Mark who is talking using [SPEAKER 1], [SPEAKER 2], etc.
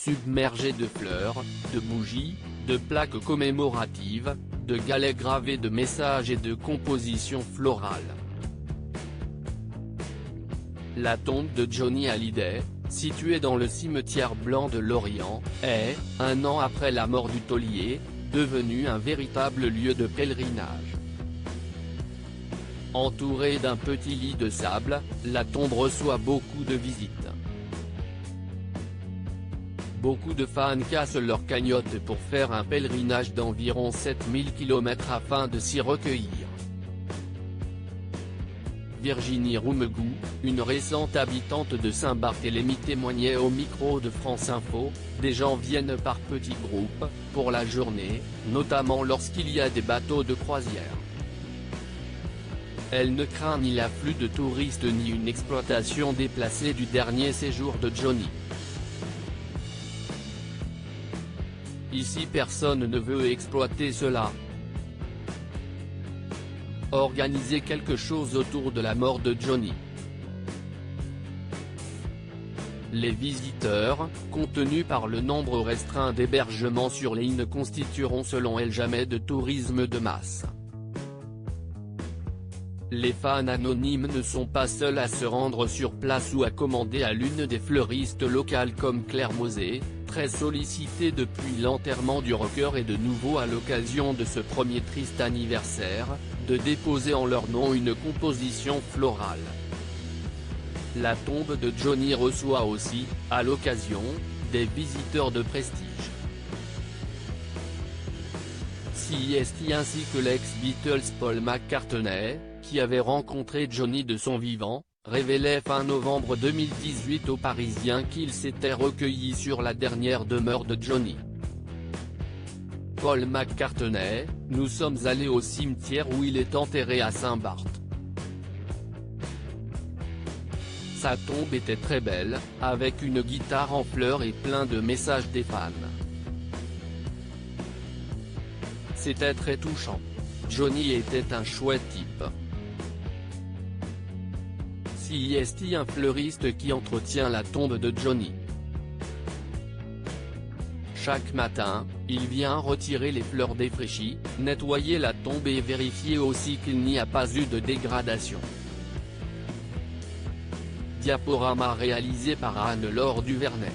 [SPEAKER 1] submergé de fleurs, de bougies, de plaques commémoratives, de galets gravés de messages et de compositions florales. La tombe de Johnny Hallyday, située dans le cimetière blanc de Lorient, est, un an après la mort du taulier, devenue un véritable lieu de pèlerinage. Entourée d'un petit lit de sable, la tombe reçoit beaucoup de visites. Beaucoup de fans cassent leur cagnotte pour faire un pèlerinage d'environ 7000 km afin de s'y recueillir. Virginie Roumegou, une récente habitante de Saint-Barthélemy témoignait au micro de France Info, « Des gens viennent par petits groupes, pour la journée, notamment lorsqu'il y a des bateaux de croisière. Elle ne craint ni l'afflux de touristes ni une exploitation déplacée du dernier séjour de Johnny. Ici personne ne veut exploiter cela. Organiser quelque chose autour de la mort de Johnny. Les visiteurs, contenus par le nombre restreint d'hébergements sur les îles, ne constitueront selon elle jamais de tourisme de masse. Les fans anonymes ne sont pas seuls à se rendre sur place ou à commander à l'une des fleuristes locales comme Claire Mosé, très sollicitée depuis l'enterrement du rocker et de nouveau à l'occasion de ce premier triste anniversaire, de déposer en leur nom une composition florale. La tombe de Johnny reçoit aussi, à l'occasion, des visiteurs de prestige. CIST ainsi que l'ex-Beatles Paul McCartney, qui avait rencontré Johnny de son vivant, révélait fin novembre 2018 aux Parisiens qu'il s'était recueilli sur la dernière demeure de Johnny. Paul McCartney, nous sommes allés au cimetière où il est enterré à Saint-Barth. Sa tombe était très belle, avec une guitare en fleurs et plein de messages des fans. C'était très touchant. Johnny était un chouette type. CIST un fleuriste qui entretient la tombe de Johnny. Chaque matin, il vient retirer les fleurs défraîchies, nettoyer la tombe et vérifier aussi qu'il n'y a pas eu de dégradation. Diaporama réalisé par Anne-Laure Duvernay.